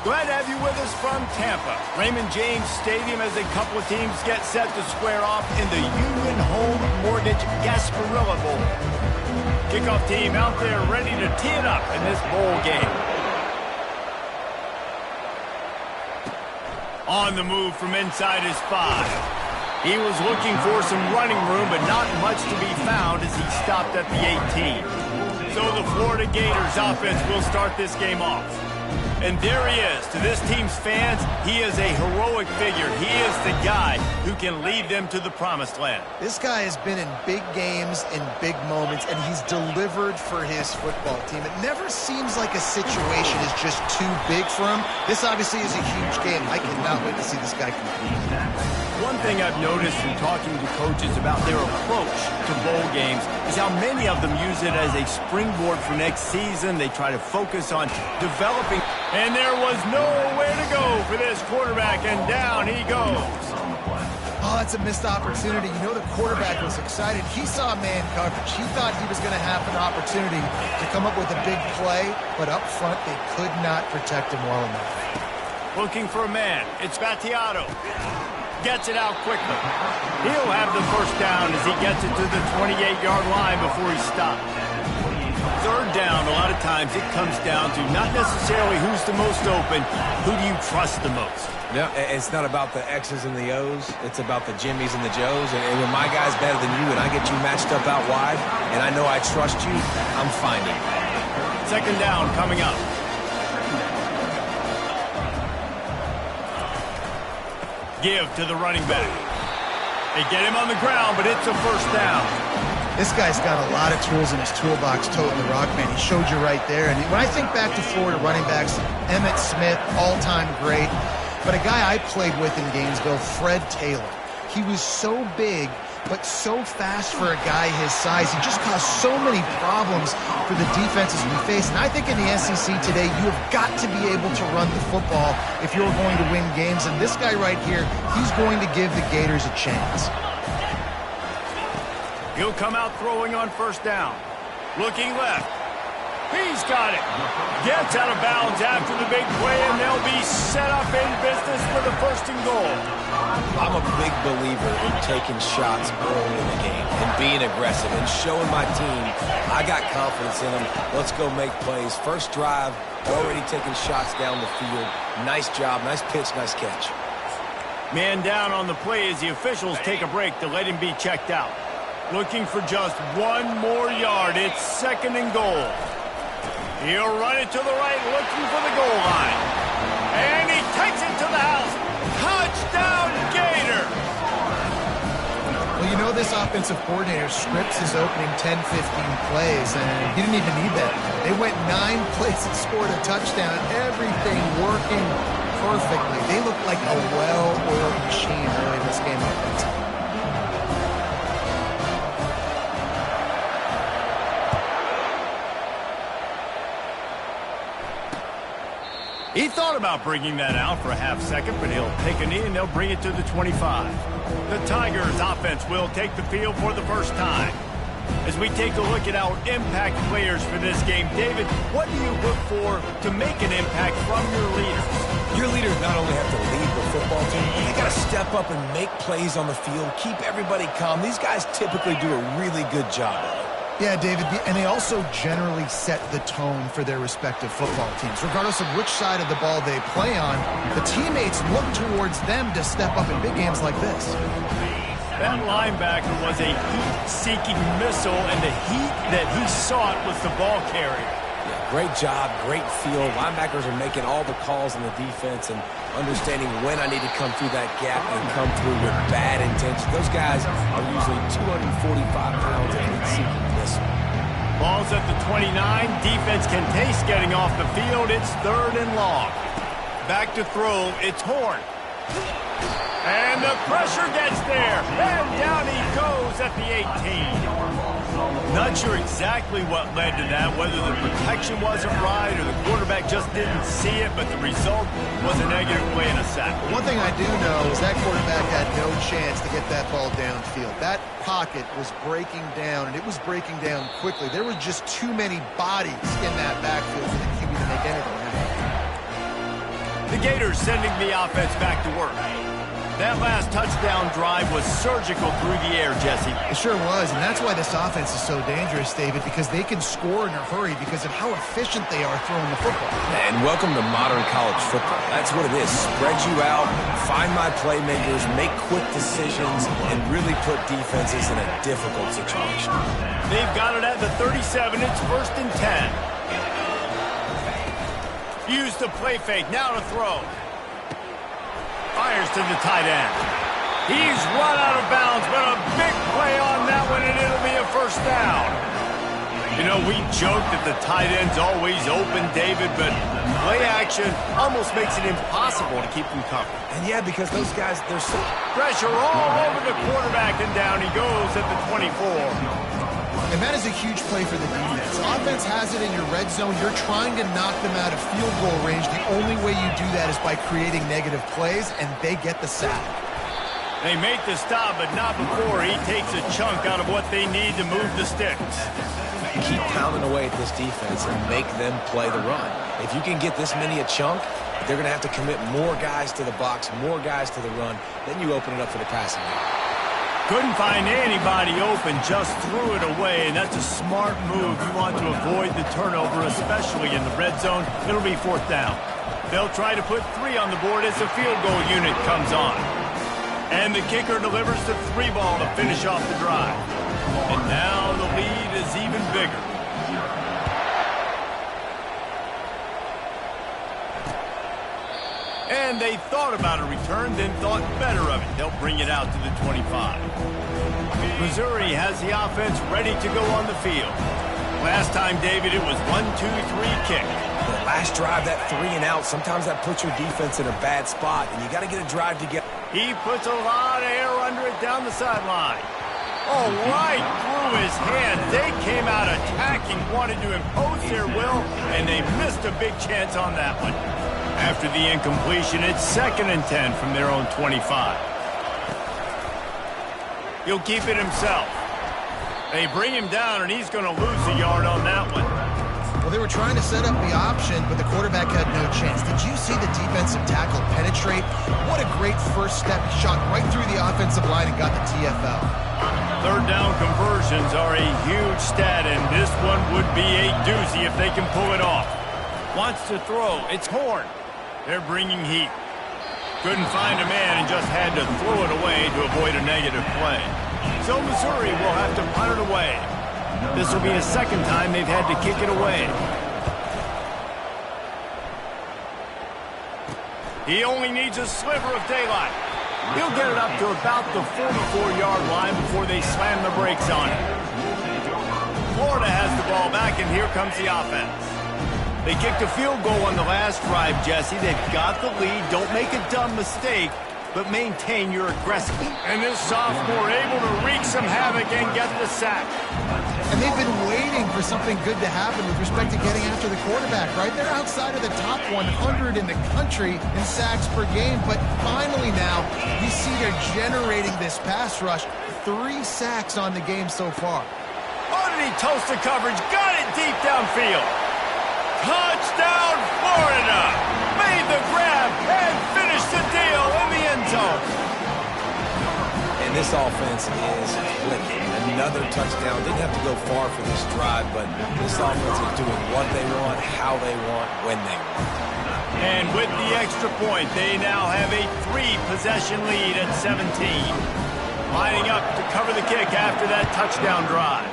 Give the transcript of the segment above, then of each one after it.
Glad to have you with us from Tampa. Raymond James Stadium as a couple of teams get set to square off in the Union Home Mortgage Gasparilla Bowl. Kickoff team out there ready to tee it up in this bowl game. On the move from inside his 5. He was looking for some running room, but not much to be found as he stopped at the 18. So the Florida Gators offense will start this game off. And there he is. To this team's fans, he is a heroic figure. He is the guy who can lead them to the promised land. This guy has been in big games, in big moments, and he's delivered for his football team. It never seems like a situation is just too big for him. This obviously is a huge game. I cannot wait to see this guy compete. One thing I've noticed in talking to coaches about their approach to bowl games is how many of them use it as a springboard for next season. They try to focus on developing. And there was nowhere to go for this quarterback, and down he goes. Oh, that's a missed opportunity. You know the quarterback was excited. He saw man coverage. He thought he was going to have an opportunity to come up with a big play, but up front they could not protect him well enough. Looking for a man. It's Battiato. Gets it out quickly. He'll have the first down as he gets it to the 28-yard line before he stops. Third down, a lot of times it comes down to not necessarily who's the most open, who do you trust the most? No, it's not about the X's and the O's. It's about the Jimmies and the Joes. And when my guy's better than you and I get you matched up out wide, and I know I trust you, I'm finding. Second down coming up. Give to the running back. They get him on the ground, but it's a first down. This guy's got a lot of tools in his toolbox, toting the rock, man. He showed you right there. And when I think back to Florida running backs, Emmitt Smith, all-time great. But a guy I played with in Gainesville, Fred Taylor. He was so big, but so fast for a guy his size. He just caused so many problems for the defenses we face. And I think in the SEC today, you have got to be able to run the football if you're going to win games. And this guy right here, he's going to give the Gators a chance. He'll come out throwing on first down. Looking left. He's got it. Gets out of bounds after the big play, and they'll be set up in business for the first and goal. I'm a big believer in taking shots early in the game and being aggressive and showing my team I got confidence in them. Let's go make plays. First drive, already taking shots down the field. Nice job, nice pitch, nice catch. Man down on the play as the officials take a break to let him be checked out. Looking for just one more yard. It's second and goal. He'll run it to the right, looking for the goal line. And he takes it to the house. Touchdown, Gator! Well, you know this offensive coordinator scripts his opening 10, 15 plays, and he didn't even need that. They went 9 plays and scored a touchdown. Everything working perfectly. They look like a well-oiled machine early in this game offensively. He thought about bringing that out for a half second, but he'll take a knee and they'll bring it to the 25. The Tigers offense will take the field for the first time. As we take a look at our impact players for this game, David, what do you look for to make an impact from your leaders? Your leaders not only have to lead the football team, but they got to step up and make plays on the field, keep everybody calm. These guys typically do a really good job of it. Yeah, David, and they also generally set the tone for their respective football teams. Regardless of which side of the ball they play on, the teammates look towards them to step up in big games like this. That linebacker was a heat-seeking missile, and the heat that he sought was the ball carrier. Yeah, great job, great feel. Linebackers are making all the calls in the defense and understanding when I need to come through that gap and come through with bad intention. Those guys are usually 245 pounds of heat-seeking missile. Ball's at the 29. Defense can taste getting off the field. It's third and long. Back to throw. It's Horn. And the pressure gets there. And down he goes at the 18. Not sure exactly what led to that, whether the protection wasn't right or the quarterback just didn't see it, but the result was a negative play and a sack. One thing I do know is that quarterback had no chance to get that ball downfield. That pocket was breaking down, and it was breaking down quickly. There were just too many bodies in that backfield for the QB to make anything happen. The Gators sending the offense back to work. That last touchdown drive was surgical through the air, Jesse. It sure was, and that's why this offense is so dangerous, David, because they can score in a hurry because of how efficient they are throwing the football. And welcome to modern college football. That's what it is. Spread you out, find my playmakers, make quick decisions, and really put defenses in a difficult situation. They've got it at the 37. It's 1st and 10. Use the play fake. Now to throw. Fires to the tight end. He's run out of bounds, but a big play on that one, and it'll be a 1st down. You know, we joke that the tight end's always open, David, but play action almost makes it impossible to keep them covered. And yeah, because those guys, they're so... Pressure all over the quarterback, and down he goes at the 24. And that is a huge play for the defense. Offense has it in your red zone. You're trying to knock them out of field goal range. The only way you do that is by creating negative plays, and they get the sack. They make the stop, but not before he takes a chunk out of what they need to move the sticks. Keep pounding away at this defense and make them play the run. If you can get this many a chunk, they're going to have to commit more guys to the box, more guys to the run. Then you open it up for the passing game. Couldn't find anybody open, just threw it away, and that's a smart move. You want to avoid the turnover, especially in the red zone. It'll be 4th down. They'll try to put 3 on the board as the field goal unit comes on. And the kicker delivers the 3 ball to finish off the drive. And now the lead is even bigger. And they thought about a return, then thought better of it. They'll bring it out to the 25. Missouri has the offense ready to go on the field. Last time, David, it was 1-2-3 kick. The last drive, that 3 and out, sometimes that puts your defense in a bad spot, and you got to get a drive together. He puts a lot of air under it down the sideline. Oh, right through his hand. They came out attacking, wanted to impose their will, and they missed a big chance on that one. After the incompletion, it's 2nd and 10 from their own 25. He'll keep it himself. They bring him down, and he's going to lose a yard on that one. Well, they were trying to set up the option, but the quarterback had no chance. Did you see the defensive tackle penetrate? What a great first step. He shot right through the offensive line and got the TFL. 3rd down conversions are a huge stat, and this one would be a doozy if they can pull it off. Wants to throw. It's Horn. They're bringing heat. Couldn't find a man and just had to throw it away to avoid a negative play. So Missouri will have to punt it away. This will be the 2nd time they've had to kick it away. He only needs a sliver of daylight. He'll get it up to about the 44-yard line before they slam the brakes on it. Florida has the ball back, and here comes the offense. They kicked a field goal on the last drive, Jesse. They've got the lead. Don't make a dumb mistake, but maintain your aggressiveness. And this sophomore able to wreak some havoc and get the sack. And they've been waiting for something good to happen with respect to getting after the quarterback, right? They're outside of the top 100 in the country in sacks per game, but finally now we see they're generating this pass rush. 3 sacks on the game so far. Oh, did he toast the coverage? Got it deep downfield. Touchdown, Florida! Made the grab and finished the deal in the end zone. And this offense is clicking. Another touchdown. Didn't have to go far for this drive, but this offense is doing what they want, how they want, when they want. And with the extra point, they now have a 3-possession lead at 17. Lining up to cover the kick after that touchdown drive.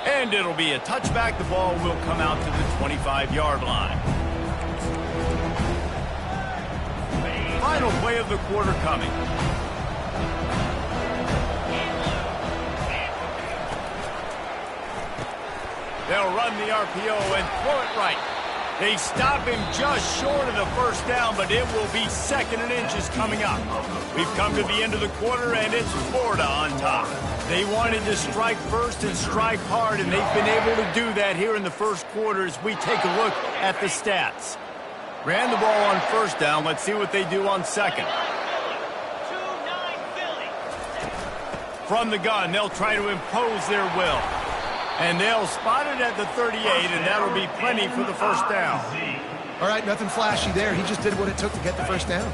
And it'll be a touchback. The ball will come out to the 25-yard line. Final play of the quarter coming. They'll run the RPO and throw it right. They stop him just short of the 1st down, but it will be 2nd and inches coming up. We've come to the end of the quarter, and it's Florida on top. They wanted to strike first and strike hard, and they've been able to do that here in the first quarter as we take a look at the stats. Ran the ball on 1st down. Let's see what they do on 2nd. From the gun, they'll try to impose their will. And they'll spot it at the 38, and that'll be plenty for the first down. All right, nothing flashy there. He just did what it took to get the first down.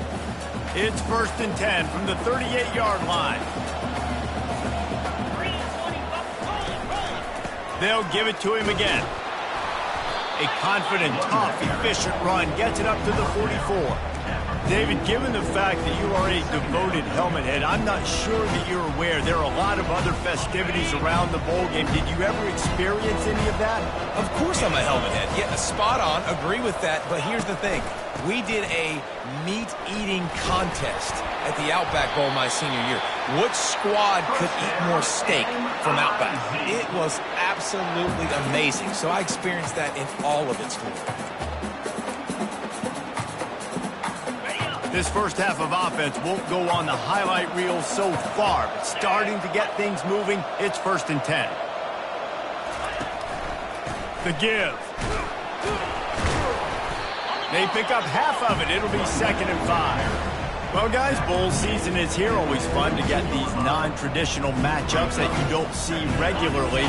It's 1st and 10 from the 38-yard line. They'll give it to him again. A confident, tough, efficient run gets it up to the 44. David, given the fact that you are a devoted helmet head, I'm not sure that you're aware there are a lot of other festivities around the bowl game. Did you ever experience any of that? Of course I'm a helmet head. Yeah, spot on. Agree with that. But here's the thing. We did a meat-eating contest at the Outback Bowl my senior year. Which squad could eat more steak from Outback? It was absolutely amazing. So I experienced that in all of its glory. This first half of offense won't go on the highlight reel so far, but starting to get things moving, it's 1st and 10. The give. They pick up half of it. It'll be 2nd and 5. Well, guys, bowl season is here. Always fun to get these non-traditional matchups that you don't see regularly.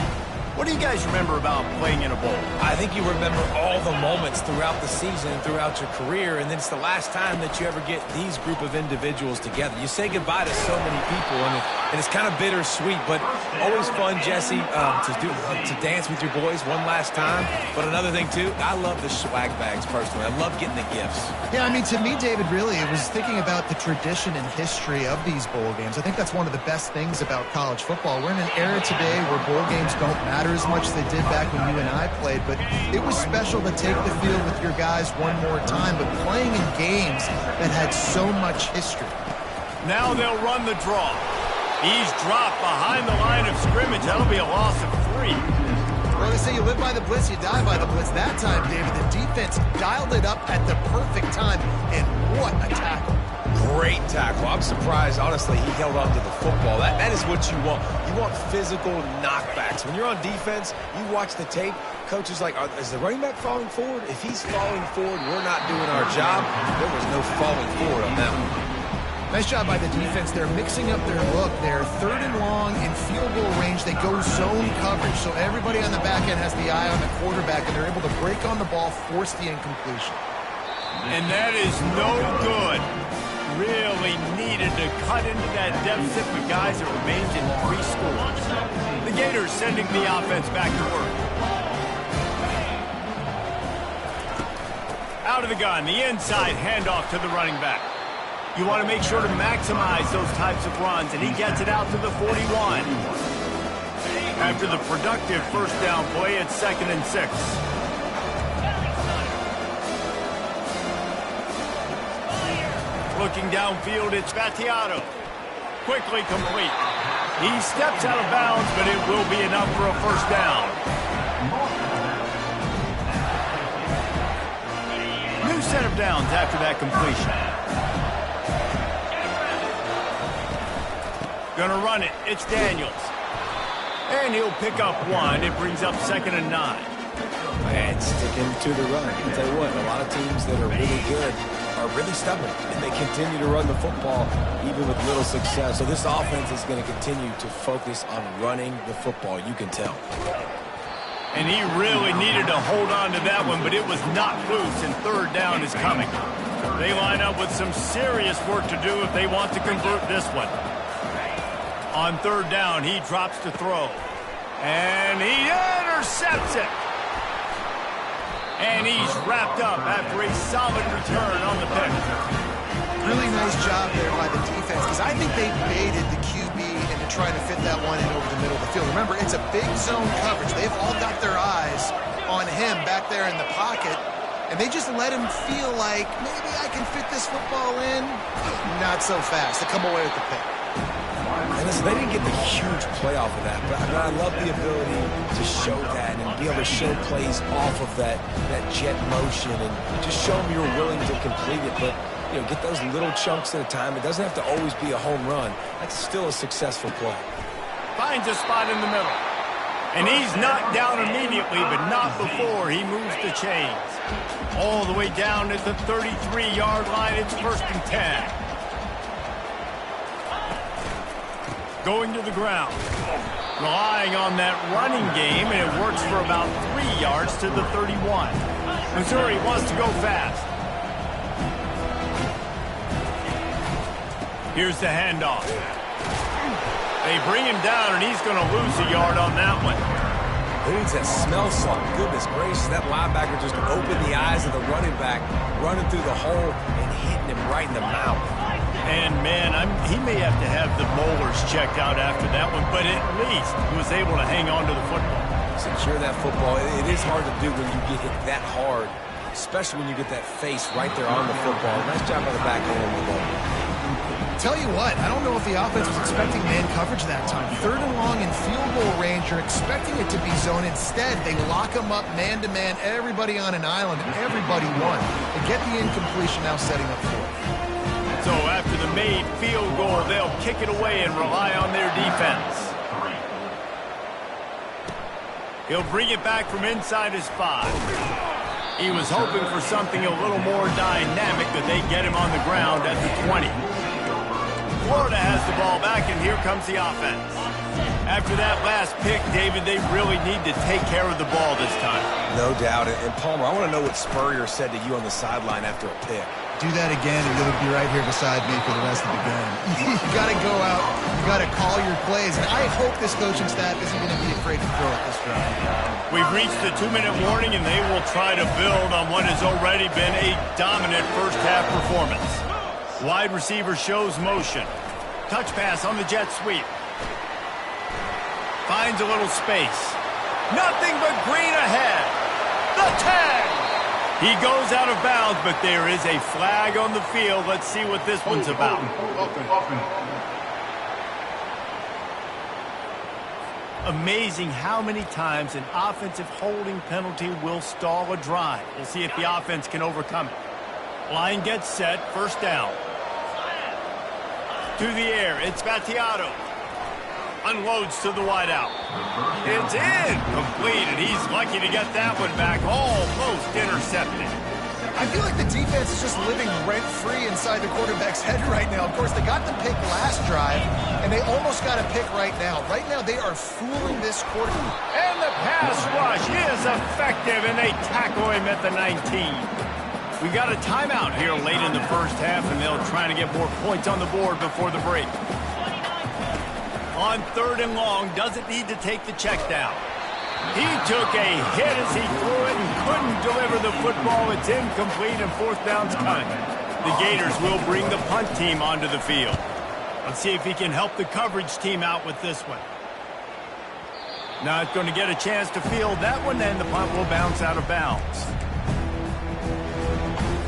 What do you guys remember about playing in a bowl? I think you remember all the moments throughout the season, throughout your career, and then it's the last time that you ever get these group of individuals together. You say goodbye to so many people, and it's kind of bittersweet, but always fun, Jesse, to dance with your boys one last time. But another thing, too, I love the swag bags, personally. I love getting the gifts. Yeah, I mean, to me, David, really, it was thinking about the tradition and history of these bowl games. I think that's one of the best things about college football. We're in an era today where bowl games don't matter as much as they did back when you and I played, but it was special to take the field with your guys one more time, but playing in games that had so much history. Now they'll run the draw. He's dropped behind the line of scrimmage. That'll be a loss of 3. Well, they say you live by the blitz, you die by the blitz. That time, David, the defense dialed it up at the perfect time, and what a tackle. Great tackle. I'm surprised, honestly, he held on to the football. That is what you want. You want physical knockbacks. When you're on defense, you watch the tape, coach is like, is the running back falling forward? If he's falling forward, we're not doing our job. There was no falling forward on that one. Nice job by the defense. They're mixing up their look. They're 3rd and long in field goal range. They go zone coverage, so everybody on the back end has the eye on the quarterback, and they're able to break on the ball, force the incompletion. And that is no good. Really needed to cut into that deficit, but guys, it remains in 3 scores. The Gators sending the offense back to work. Out of the gun, the inside handoff to the running back. You want to make sure to maximize those types of runs, and he gets it out to the 41. After the productive first down play, it's 2nd and 6. Looking downfield, it's Battiato. Quickly complete. He steps out of bounds, but it will be enough for a first down. New set of downs after that completion. Gonna run it. It's Daniels. And he'll pick up 1. It brings up 2nd and 9. And sticking to the run. I'll tell you what, a lot of teams that are really good are really stubborn, and they continue to run the football even with little success. So this offense is going to continue to focus on running the football, you can tell. And he really needed to hold on to that one, but it was not loose, and 3rd down is coming. They line up with some serious work to do if they want to convert this one. On 3rd down, he drops to throw. And he intercepts it. And he's wrapped up after a solid return on the pick. Really nice job there by the defense, because I think they baited the QB into trying to fit that one in over the middle of the field. Remember, it's a big zone coverage. They've all got their eyes on him back there in the pocket, and they just let him feel like, maybe I can fit this football in. Not so fast. They come away with the pick. And listen, they didn't get the huge play off of that, but I love the ability to show that and be able to show plays off of that jet motion and just show them you're willing to complete it. But, you know, get those little chunks at a time. It doesn't have to always be a home run. That's still a successful play. Finds a spot in the middle. And he's knocked down immediately, but not before he moves the chains. All the way down at the 33-yard line. It's 1st and 10. Going to the ground. Relying on that running game, and it works for about 3 yards to the 31. Missouri wants to go fast. Here's the handoff. They bring him down, and he's going to lose a yard on that one. Who needs that smell salt? Goodness gracious, that linebacker just opened the eyes of the running back, running through the hole and hitting him right in the mouth. And, man, he may have to have the molars checked out after that one, but at least he was able to hang on to the football. Secure that football. It is hard to do when you get hit that hard, especially when you get that face right there on the football. Nice job on the back end of the ball. Tell you what, I don't know if the offense was expecting man coverage that time. 3rd and long in field goal range, you're expecting it to be zone. Instead, they lock them up man-to-man, everybody on an island, and everybody won. They get the incompletion, now setting up for it. So after the made field goal, they'll kick it away and rely on their defense. He'll bring it back from inside his 5. He was hoping for something a little more dynamic, that they get him on the ground at the 20. Florida has the ball back, and here comes the offense. After that last pick, David, they really need to take care of the ball this time. No doubt. And Palmer, I want to know what Spurrier said to you on the sideline after a pick. Do that again, and you'll be right here beside me for the rest of the game. You got to go out. You got to call your plays. And I hope this coaching staff isn't going to be afraid to throw it this drive. We've reached the 2-minute warning, and they will try to build on what has already been a dominant first-half performance. Wide receiver shows motion. Touch pass on the jet sweep. Finds a little space. Nothing but green ahead. The tag! He goes out of bounds, but there is a flag on the field. Let's see what this one's about. Amazing how many times an offensive holding penalty will stall a drive. We'll see if the offense can overcome it. Line gets set, first down. To the air, it's Battiato. Unloads to the wideout. It's in. Complete, and he's lucky to get that one back. Almost intercepted. I feel like the defense is just living rent-free inside the quarterback's head right now. Of course, they got the pick last drive, and they almost got a pick right now. Right now, they are fooling this quarterback. And the pass rush is effective, and they tackle him at the 19. We got a timeout here late in the first half, and they'll try to get more points on the board before the break. On 3rd and long, doesn't need to take the check down. He took a hit as he threw it and couldn't deliver the football. It's incomplete, and 4th down's coming. The Gators will bring the punt team onto the field. Let's see if he can help the coverage team out with this one. Not going to get a chance to field that one, and the punt will bounce out of bounds.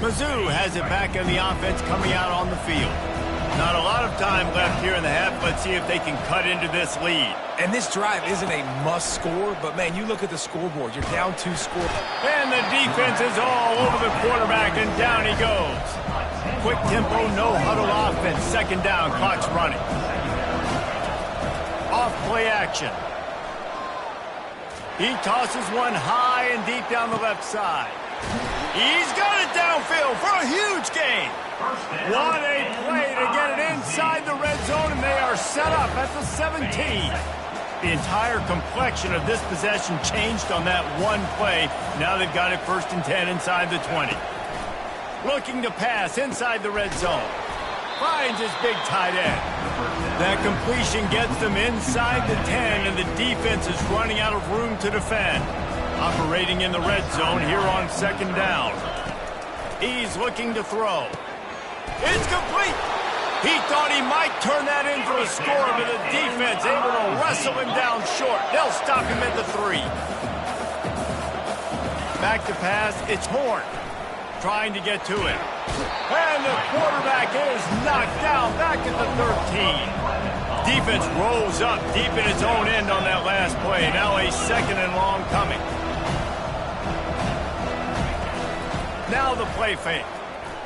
Mizzou has it back on the offense coming out on the field. Not a lot of time left here in the half. Let's see if they can cut into this lead. And this drive isn't a must score, but, man, you look at the scoreboard. You're down 2 scores. And the defense is all over the quarterback, and down he goes. Quick tempo, no huddle offense. 2nd down, clock's running. Off play action. He tosses one high and deep down the left side. He's got it downfield for a huge gain. What a play to get it inside the red zone, and they are set up at the 17. The entire complexion of this possession changed on that one play. Now they've got it 1st and 10 inside the 20. Looking to pass inside the red zone. Finds his big tight end. That completion gets them inside the 10, and the defense is running out of room to defend. Operating in the red zone here on 2nd down. He's looking to throw. It's complete. He thought he might turn that into a score, but the defense able to wrestle him down short. They'll stop him at the 3. Back to pass, it's Horn. Trying to get to it. And the quarterback is knocked down back at the 13. Defense rolls up deep in its own end on that last play. Now a 2nd and long coming. Now the play fake.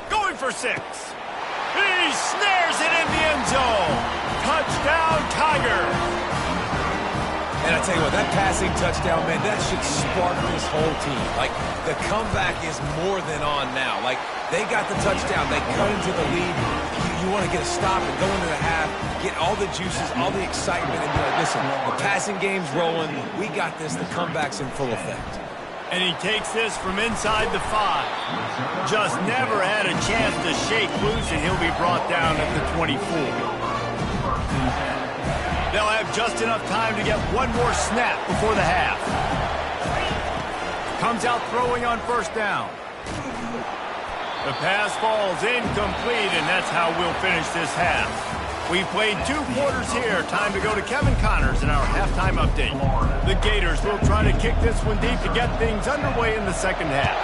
Going for 6. He snares it in the end zone. Touchdown, Tiger. And I tell you what, that passing touchdown, man, that should spark this whole team. Like, the comeback is more than on now. Like, they got the touchdown. They cut into the lead. You want to get a stop and go into the half, get all the juices, all the excitement, and be like, listen, the passing game's rolling. We got this. The comeback's in full effect. And he takes this from inside the 5. Just never had a chance to shake loose, and he'll be brought down at the 24. They'll have just enough time to get one more snap before the half. Comes out throwing on first down. The pass falls incomplete, and that's how we'll finish this half. We've played 2 quarters here. Time to go to Kevin Connors in our halftime update. The Gators will try to kick this one deep to get things underway in the second half.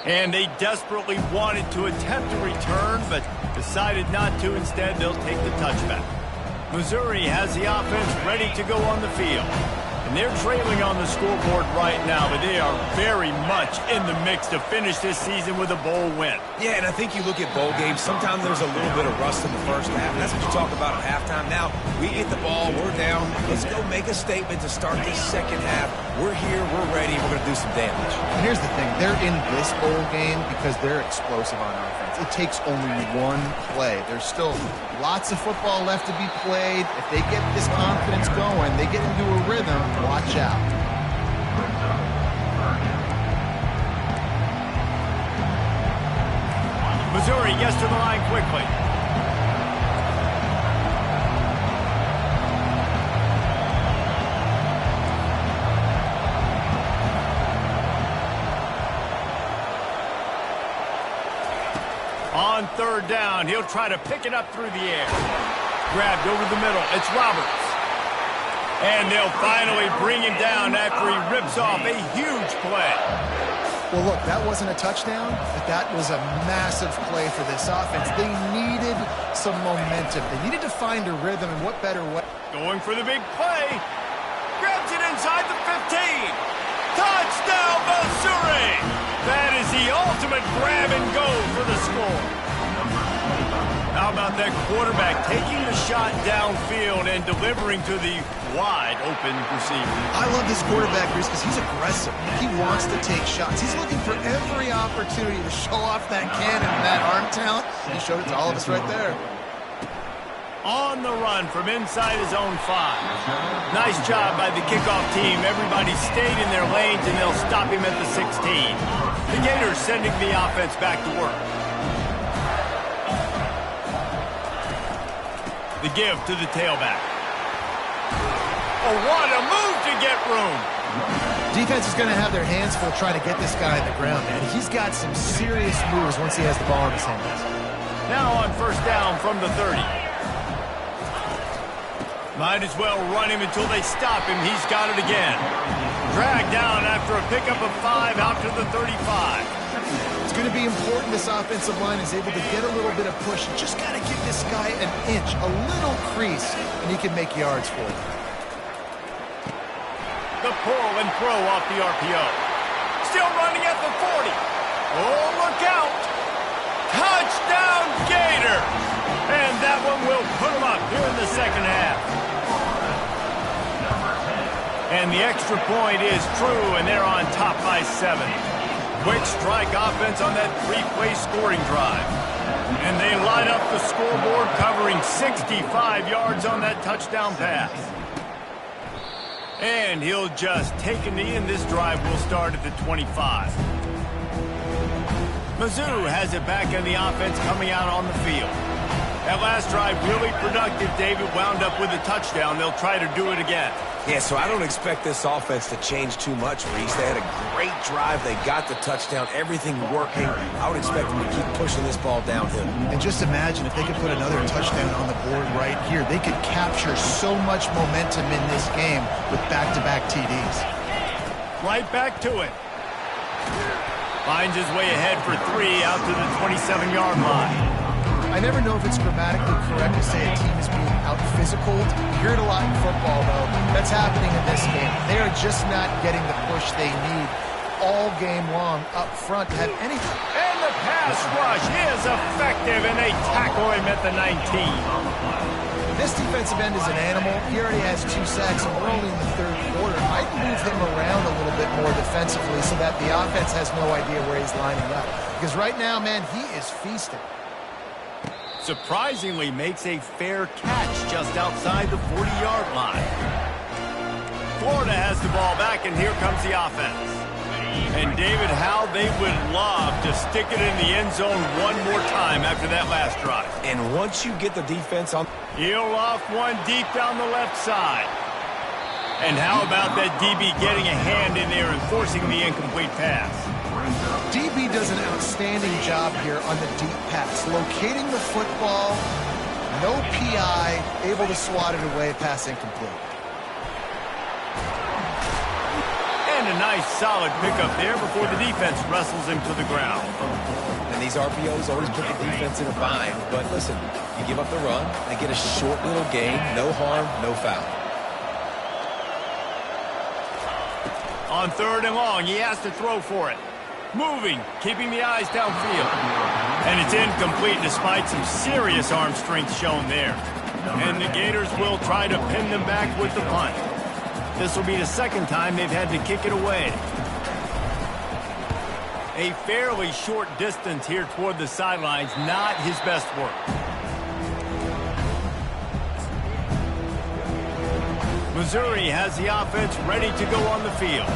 And they desperately wanted to attempt a return, but decided not to. Instead, they'll take the touchback. Missouri has the offense ready to go on the field. And they're trailing on the scoreboard right now, but they are very much in the mix to finish this season with a bowl win. Yeah, and I think you look at bowl games, sometimes there's a little bit of rust in the first half, and that's what you talk about at halftime. Now, we get the ball, we're down. Let's go make a statement to start this second half. We're here, we're ready, we're going to do some damage. And here's the thing, they're in this bowl game because they're explosive on offense. It takes only one play. There's still lots of football left to be played. If they get this confidence going, they get into a rhythm, watch out. Missouri gets to the line quickly. On third down, he'll try to pick it up through the air. Grabbed over the middle. It's Roberts. And they'll finally bring him down after he rips off a huge play. Well, look, that wasn't a touchdown, but that was a massive play for this offense. They needed some momentum. They needed to find a rhythm, and what better way? Going for the big play. Grabs it inside the 15. Touchdown, Missouri! That is the ultimate grab and go for the score. How about that quarterback taking the shot downfield and delivering to the wide open receiver? I love this quarterback, Reese, because he's aggressive. He wants to take shots. He's looking for every opportunity to show off that cannon and that arm talent. He showed it to all of us right there. On the run from inside his own 5. Nice job by the kickoff team. Everybody stayed in their lanes, and they'll stop him at the 16. The Gators sending the offense back to work. The give to the tailback. Oh, what a move to get room. Defense is going to have their hands full trying to get this guy on the ground, man. He's got some serious moves once he has the ball in his hands. Now on first down from the 30. Might as well run him until they stop him. He's got it again. Dragged down after a pickup of 5 out to the 35. It's going to be important this offensive line is able to get a little bit of push. You just got to give this guy an inch, a little crease, and he can make yards for you. The pull and throw off the RPO. Still running at the 40. Oh, look out. Touchdown, Gator. And that one will put them up here in the second half. And the extra point is true, and they're on top by 7. Quick strike offense on that 3-play scoring drive. And they light up the scoreboard, covering 65 yards on that touchdown pass. And he'll just take a knee, and this drive will start at the 25. Mizzou has it back in the offense coming out on the field. That last drive really productive. David wound up with a touchdown. They'll try to do it again. Yeah, so I don't expect this offense to change too much, Reese. They had a great drive. They got the touchdown. Everything working. I would expect them to keep pushing this ball downhill. And just imagine if they could put another touchdown on the board right here. They could capture so much momentum in this game with back-to-back TDs. Right back to it. Finds his way ahead for 3 out to the 27-yard line. I never know if it's grammatically correct to say a team is being out-physicaled. You hear it a lot in football, though. That's happening in this game. They are just not getting the push they need all game long up front to have anything. And the pass pass rush is effective, and they tackle him at the 19. This defensive end is an animal. He already has 2 sacks, and we're only in the third quarter. I'd move him around a little bit more defensively so that the offense has no idea where he's lining up. Because right now, man, he is feasting. Surprisingly makes a fair catch just outside the 40-yard line. Florida has the ball back, and here comes the offense. And David, how they would love to stick it in the end zone one more time after that last drive. And once you get the defense on... He'll off one deep down the left side. And how about that DB getting a hand in there and forcing the incomplete pass? DB does an outstanding job here on the deep pass. Locating the football, no PI, able to swat it away, pass incomplete. And a nice solid pickup there before the defense wrestles him to the ground. And these RPOs always put the defense in a bind. But listen, you give up the run, they get a short little gain, no harm, no foul. On 3rd and long, he has to throw for it. Moving, keeping the eyes downfield. And it's incomplete despite some serious arm strength shown there. And the Gators will try to pin them back with the punt. This will be the second time they've had to kick it away. A fairly short distance here toward the sidelines, not his best work. Missouri has the offense ready to go on the field.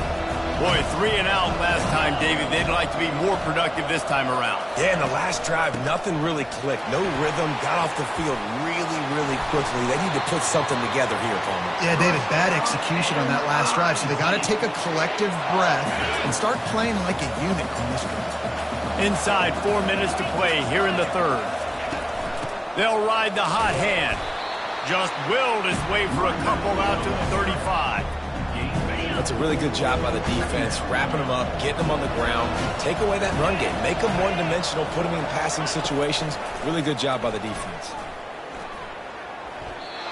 Boy, 3 and out last time, David. They'd like to be more productive this time around. Yeah, in the last drive, nothing really clicked. No rhythm, got off the field really, really quickly. They need to put something together here, Coleman. Yeah, David, bad execution on that last drive. So they got to take a collective breath and start playing like a unit on this one. Inside 4 minutes to play here in the 3rd. They'll ride the hot hand. Just willed his way for a couple out to the 35. That's a really good job by the defense, wrapping them up, getting them on the ground, take away that run game, make them one-dimensional, put them in passing situations. Really good job by the defense.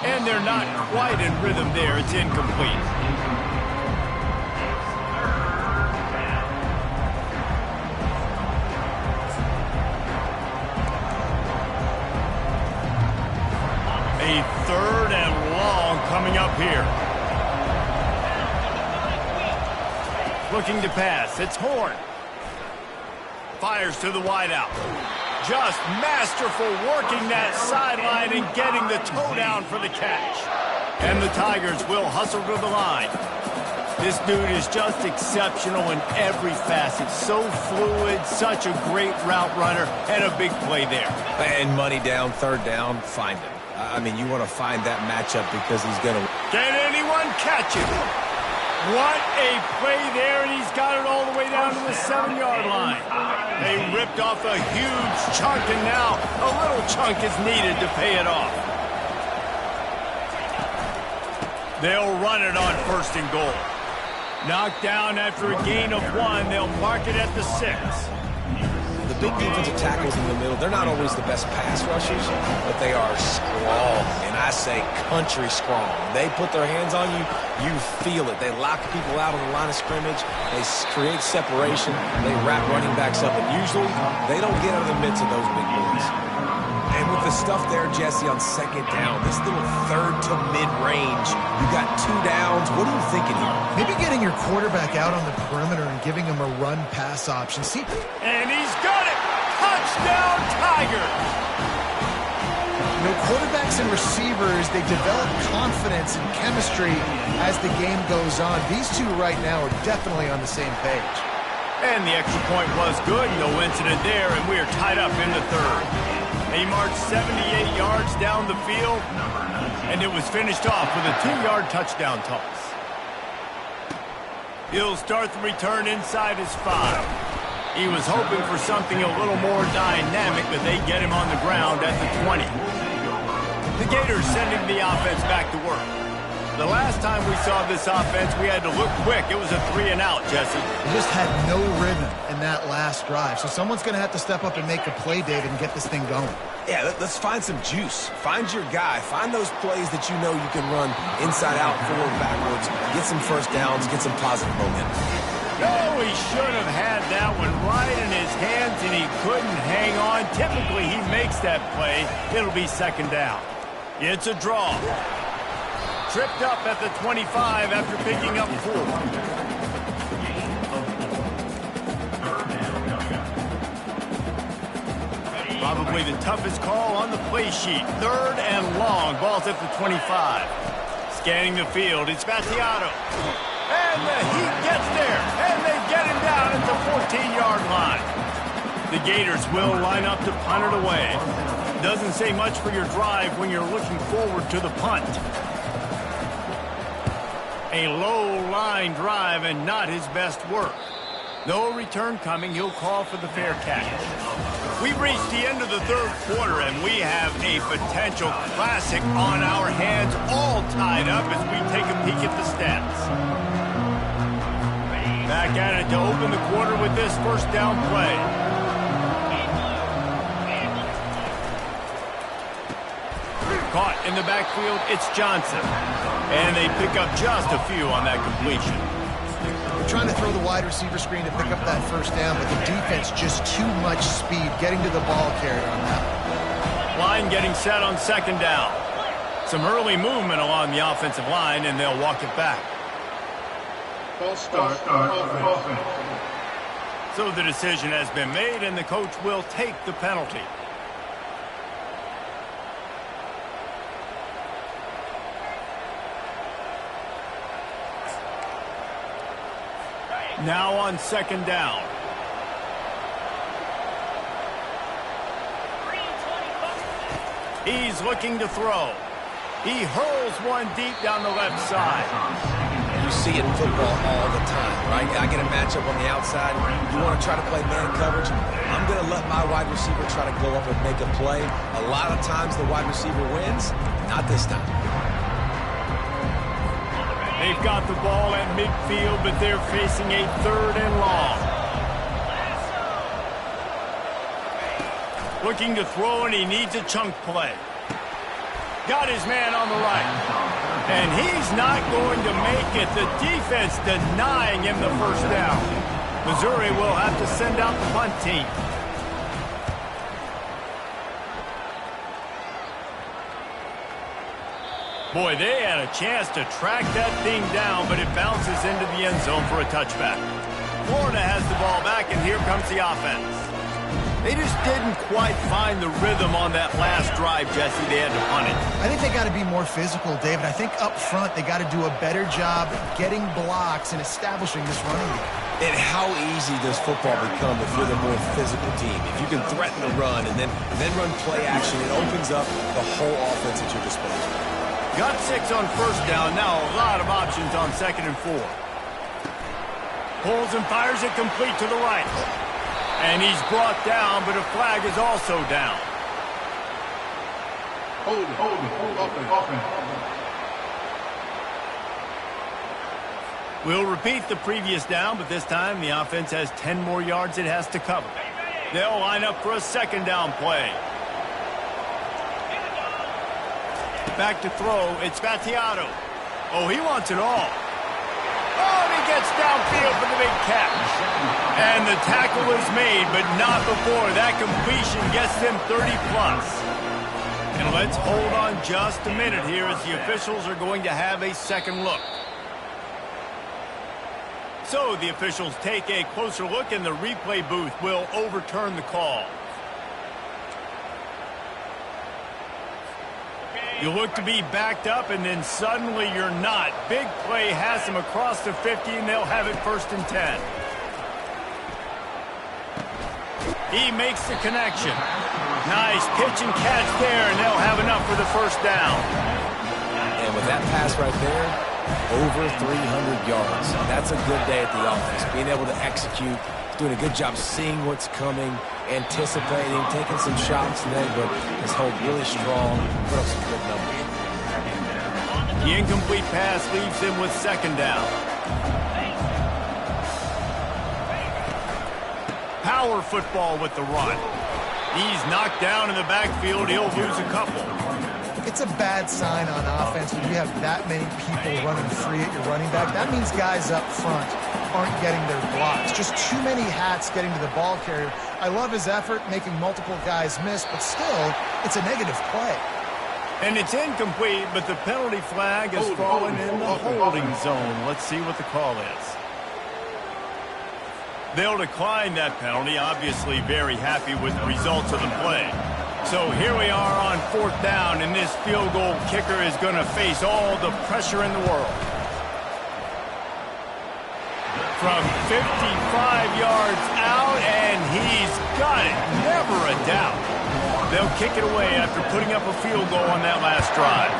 And they're not quite in rhythm there. It's incomplete. A 3rd and long coming up here. Looking to pass. It's Horn. Fires to the wideout. Just masterful working that sideline and getting the toe down for the catch. And the Tigers will hustle to the line. This dude is just exceptional in every facet. So fluid, such a great route runner, and a big play there. And money down, 3rd down, find him. I mean, you want to find that matchup because he's going to... Can anyone catch him? What a play there, and he's got it all the way down to the 7-yard line. They ripped off a huge chunk, and now a little chunk is needed to pay it off. They'll run it on 1st and goal. Knocked down after a gain of 1. They'll mark it at the 6. The big defensive tackles in the middle, they're not always the best pass rushers, but they are strong, and I say country strong. They put their hands on you, you feel it. They lock people out on the line of scrimmage. They create separation. They wrap running backs up, and usually they don't get out of the midst of those big boys. And with the stuff there, Jesse, on 2nd down, this little 3rd to mid-range, you got 2 downs. What are you thinking here? Maybe getting your quarterback out on the perimeter and giving him a run-pass option. See, and he's got it! Touchdown, Tigers! You know, quarterbacks and receivers, they develop confidence and chemistry as the game goes on. These two right now are definitely on the same page. And the extra point was good. No incident there, and we are tied up in the 3rd. He marched 78 yards down the field, and it was finished off with a 2-yard touchdown toss. He'll start the return inside his 5. He was hoping for something a little more dynamic, but they get him on the ground at the 20. The Gators sending the offense back to work. The last time we saw this offense, we had to look quick. It was a 3 and out, Jesse. They just had no rhythm in that last drive. So someone's going to have to step up and make a play, David, and get this thing going. Yeah, let's find some juice. Find your guy. Find those plays that you know you can run inside out, forward, backwards. Get some 1st downs. Get some positive momentum. Oh, he should have had that one right in his hands, and he couldn't hang on. Typically, he makes that play. It'll be second down. It's a draw. Tripped up at the 25 after picking up 4. Probably the toughest call on the play sheet. Third and long. Ball's at the 25. Scanning the field, it's Battiato. And the Heat gets there, and they get him down at the 14-yard line. The Gators will line up to punt it away. Doesn't say much for your drive when you're looking forward to the punt. A low-line drive and not his best work. No return coming. He'll call for the fair catch. We've reached the end of the third quarter, and we have a potential classic on our hands, all tied up as we take a peek at the stats. Back at it to open the quarter with this first down play. Caught in the backfield, it's Johnson. And they pick up just a few on that completion. They're trying to throw the wide receiver screen to pick up that first down, but the defense just too much speed getting to the ball carrier on that. Line getting set on second down. Some early movement along the offensive line, and they'll walk it back. False start. Offense. So the decision has been made, and the coach will take the penalty. Now on second down. He's looking to throw. He hurls one deep down the left side. You see it in football all the time, right? I get a matchup on the outside. You want to try to play man coverage. I'm going to let my wide receiver try to go up and make a play. A lot of times the wide receiver wins. Not this time. They've got the ball at midfield, but they're facing a third and long. Looking to throw, and he needs a chunk play. Got his man on the right. And he's not going to make it. The defense denying him the first down. Missouri will have to send out the punt team. Boy, they had a chance to track that thing down, but it bounces into the end zone for a touchback. Florida has the ball back, and here comes the offense. They just didn't quite find the rhythm on that last drive, Jesse. They had to punt it. I think they got to be more physical, David. I think up front they got to do a better job getting blocks and establishing this running game. And how easy does football become if you're the more physical team? If you can threaten the run and then run play action, it opens up the whole offense at your disposal. Got 6 on first down. Now a lot of options on second and 4. Pulls and fires it complete to the right. And he's brought down, but a flag is also down. Hold it. Offense. We'll repeat the previous down, but this time the offense has 10 more yards it has to cover. They'll line up for a second down play. Back to throw, it's Battiato. Oh, he wants it all. Oh, and he gets downfield for the big catch. And the tackle is made, but not before. That completion gets them 30+. And let's hold on just a minute here as the officials are going to have a second look. So the officials take a closer look, and the replay booth will overturn the call. You look to be backed up, and then suddenly you're not. Big play has them across the 50, and they'll have it 1st and 10. He makes the connection. Nice pitch and catch there, and they'll have enough for the first down. And with that pass right there, over 300 yards. That's a good day at the office. Being able to execute, doing a good job seeing what's coming, anticipating, taking some shots today, but has held really strong, put up some good numbers. The incomplete pass leaves him with second down. Power football with the run. He's knocked down in the backfield. He'll lose a couple. It's a bad sign on offense when you have that many people running free at your running back. That means guys up front aren't getting their blocks. Just too many hats getting to the ball carrier. I love his effort, making multiple guys miss, but still, it's a negative play. And it's incomplete, but the penalty flag has fallen in the holding zone. Let's see what the call is. They'll decline that penalty, obviously very happy with the results of the play. So here we are on 4th down, and this field goal kicker is going to face all the pressure in the world. From 55 yards out, and he's got it. Never a doubt. They'll kick it away after putting up a field goal on that last drive.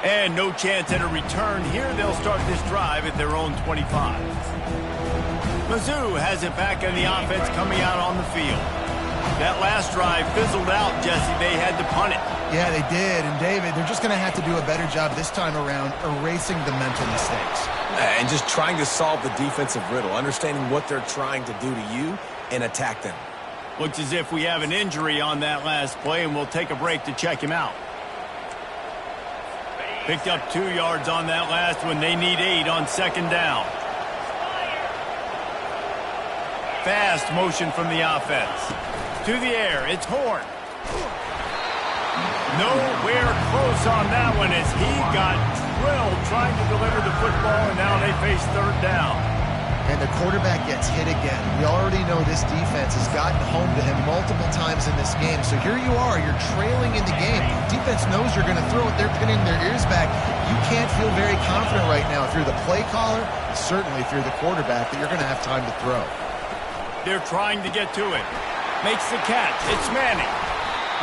And no chance at a return here. They'll start this drive at their own 25. Mizzou has it back in the offense coming out on the field. That last drive fizzled out, Jesse. They had to punt it. Yeah, they did. And, David, they're just going to have to do a better job this time around erasing the mental mistakes. And just trying to solve the defensive riddle, understanding what they're trying to do to you and attack them. Looks as if we have an injury on that last play, and we'll take a break to check him out. Picked up 2 yards on that last one. They need 8 on 2nd down. Fast motion from the offense. To the air, it's Horn. Nowhere close on that one as he got drilled trying to deliver the football, and now they face 3rd down. And the quarterback gets hit again. We already know this defense has gotten home to him multiple times in this game. So here you are, you're trailing in the game. Defense knows you're going to throw it. They're pinning their ears back. You can't feel very confident right now if you're the play caller, certainly if you're the quarterback, that you're going to have time to throw. They're trying to get to it. Makes the catch. It's Manning.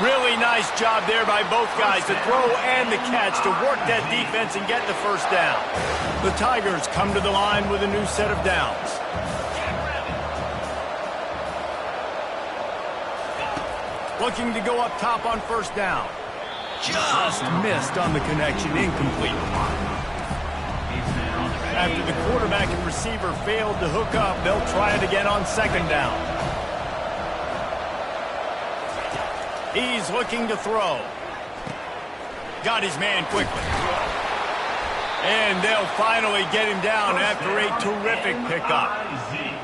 Really nice job there by both guys, the throw and the catch, to work that defense and get the 1st down. The Tigers come to the line with a new set of downs. Looking to go up top on 1st down. Just missed on the connection, incomplete. After the quarterback and receiver failed to hook up, they'll try it again on 2nd down. He's looking to throw. Got his man quickly. And they'll finally get him down after a terrific pickup.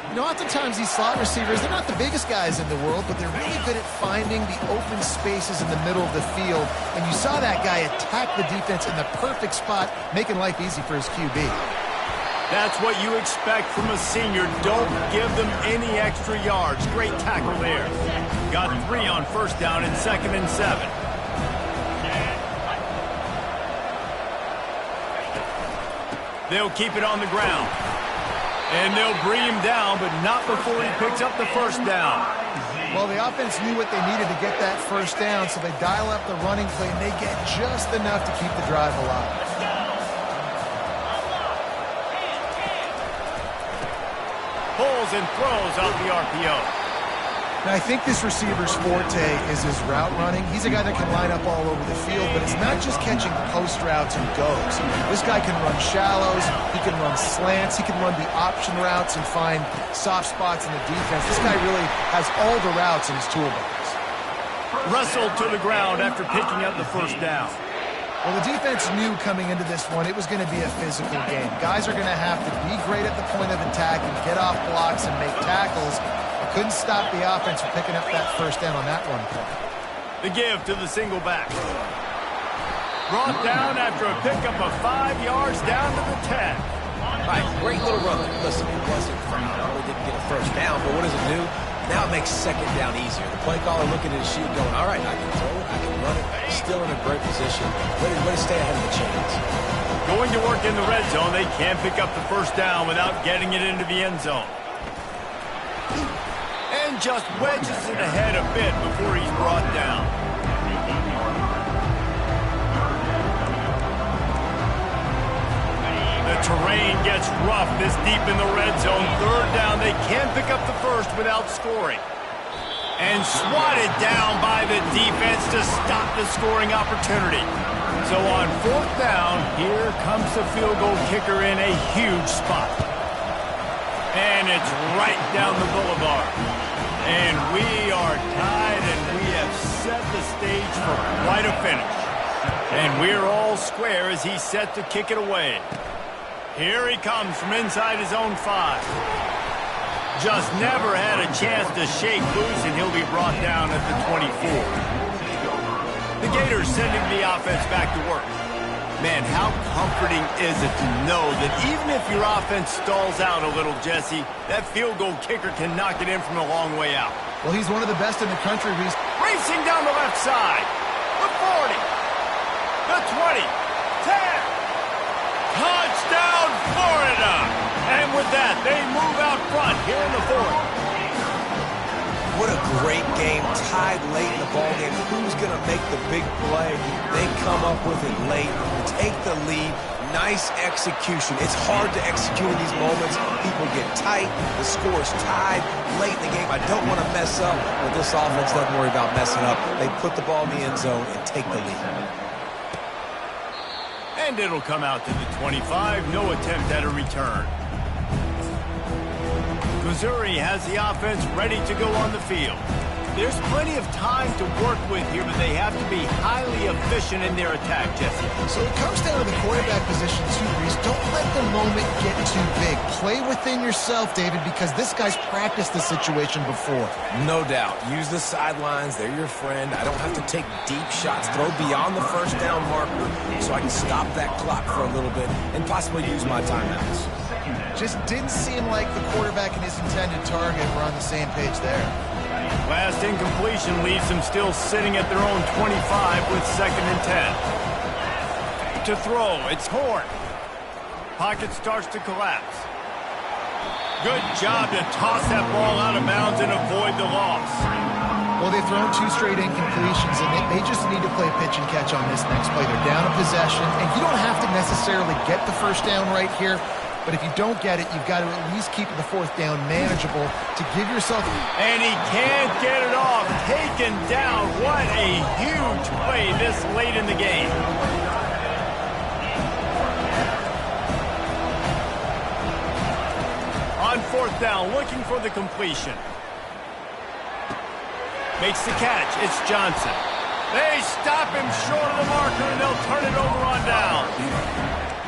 You know, oftentimes these slot receivers, they're not the biggest guys in the world, but they're really good at finding the open spaces in the middle of the field. And you saw that guy attack the defense in the perfect spot, making life easy for his QB. That's what you expect from a senior. Don't give them any extra yards. Great tackle there. Got 3 on 1st down and 2nd and 7. They'll keep it on the ground. And they'll bring him down, but not before he picks up the 1st down. Well, the offense knew what they needed to get that 1st down, so they dial up the running play, and they get just enough to keep the drive alive. Pulls and throws off the RPO. Now, I think this receiver's forte is his route running. He's a guy that can line up all over the field, but it's not just catching post routes and goes. This guy can run shallows, he can run slants, he can run the option routes and find soft spots in the defense. This guy really has all the routes in his toolbox. Wrestled to the ground after picking up the 1st down. Well, the defense knew coming into this one it was going to be a physical game. Guys are going to have to be great at the point of attack and get off blocks and make tackles. They couldn't stop the offense from picking up that 1st down on that one play. The give to the single back. Brought down after a pickup of 5 yards down to the 10. All right, great little run. Listen, it wasn't phenomenal. Didn't get a 1st down, but what does it do? Now it makes 2nd down easier. The play caller looking at his sheet going, all right, I can throw it, I can run it. Still in a great position. Way to stay ahead of the chains. Going to work in the red zone. They can't pick up the 1st down without getting it into the end zone. And just wedges it ahead a bit before he's brought down. The terrain gets rough this deep in the red zone. 3rd down. They can't pick up the 1st without scoring. And swatted down by the defense to stop the scoring opportunity. So on 4th down, here comes the field goal kicker in a huge spot. And it's right down the boulevard. And we are tied, and we have set the stage for quite a finish. And we're all square as he's set to kick it away. Here he comes from inside his own 5. Just never had a chance to shake loose, and he'll be brought down at the 24. The Gators sending the offense back to work. Man, how comforting is it to know that even if your offense stalls out a little, Jesse, that field goal kicker can knock it in from a long way out. Well, he's one of the best in the country. He's racing down the left side. The 40. The 20. 10. Touchdown, Florida! And with that, they move out front here in the 4th. What a great game, tied late in the ballgame. Who's going to make the big play? They come up with it late, take the lead. Nice execution. It's hard to execute in these moments. People get tight. The score's tied late in the game. I don't want to mess up, but this offense doesn't worry about messing up. They put the ball in the end zone and take the lead. And it'll come out to the 25. No attempt at a return. Missouri has the offense ready to go on the field. There's plenty of time to work with here, but they have to be highly efficient in their attack, Jesse. So it comes down to the quarterback position too, Reese. Don't let the moment get too big. Play within yourself, David, because this guy's practiced the situation before. No doubt. Use the sidelines. They're your friend. I don't have to take deep shots. Throw beyond the first down marker so I can stop that clock for a little bit and possibly use my timeouts. Just didn't seem like the quarterback and his intended target were on the same page there. Last incompletion leaves them still sitting at their own 25 with 2nd and 10. To throw, it's Horn. Pocket starts to collapse. Good job to toss that ball out of bounds and avoid the loss. Well, they've thrown 2 straight incompletions, and they just need to play pitch and catch on this next play. They're down a possession, and you don't have to necessarily get the first down right here. But if you don't get it, you've got to at least keep the 4th down manageable to give yourself... And he can't get it off. Taken down. What a huge play this late in the game. On 4th down, looking for the completion. Makes the catch. It's Johnson. They stop him short of the marker, and they'll turn it over on down.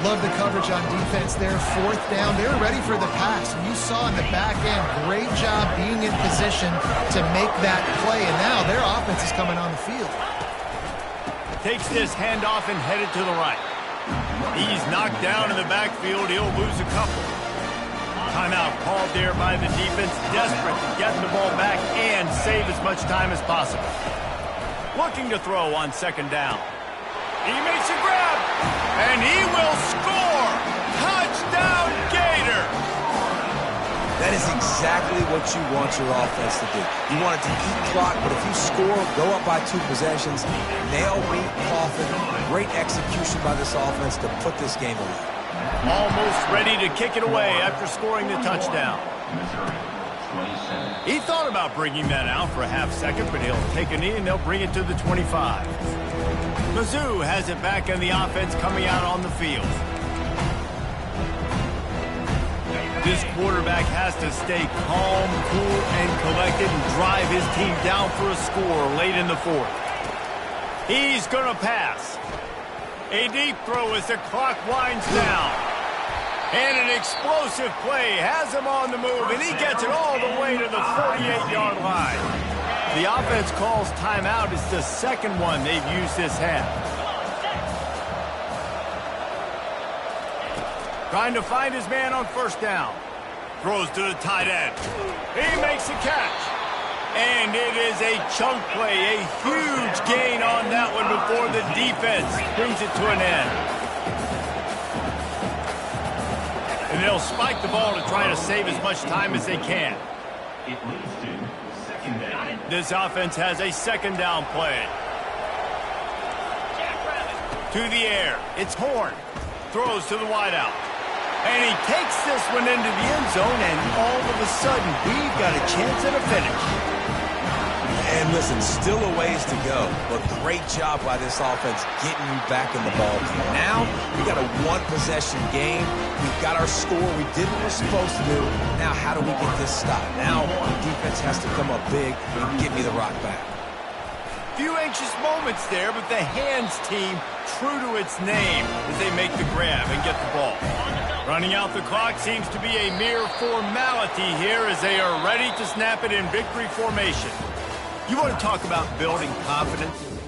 Love the coverage on defense there. 4th down. They're ready for the pass. And you saw in the back end, great job being in position to make that play. And now their offense is coming on the field. Takes this handoff and headed to the right. He's knocked down in the backfield. He'll lose a couple. Timeout called there by the defense. Desperate to get the ball back and save as much time as possible. Looking to throw on 2nd down. He makes a grab, and he will score! Touchdown, Gator! That is exactly what you want your offense to do. You want it to eat clock, but if you score, go up by 2 possessions, nail meet coffin. Great execution by this offense to put this game away. Almost ready to kick it away after scoring the touchdown. He thought about bringing that out for a half second, but he'll take a knee and they'll bring it to the 25. Mizzou has it back in the offense coming out on the field. This quarterback has to stay calm, cool, and collected and drive his team down for a score late in the 4th. He's going to pass. A deep throw as the clock winds down. And an explosive play has him on the move, and he gets it all the way to the 48-yard line. The offense calls timeout. It's the 2nd one they've used this half. Trying to find his man on 1st down. Throws to the tight end. He makes a catch. And it is a chunk play, a huge gain on that one before the defense brings it to an end. And they'll spike the ball to try to save as much time as they can. This offense has a 2nd down play. To the air. It's Horn. Throws to the wideout. And he takes this one into the end zone, and all of a sudden, we've got a chance at a finish. And listen, still a ways to go, but great job by this offense getting you back in the ball game. Now, we got a 1-possession game. We've got our score. We did what we're supposed to do. Now, how do we get this stopped? Now, the defense has to come up big and give me the rock back. few anxious moments there, but the hands team true to its name as they make the grab and get the ball. Running out the clock seems to be a mere formality here as they are ready to snap it in victory formation. You want to talk about building confidence?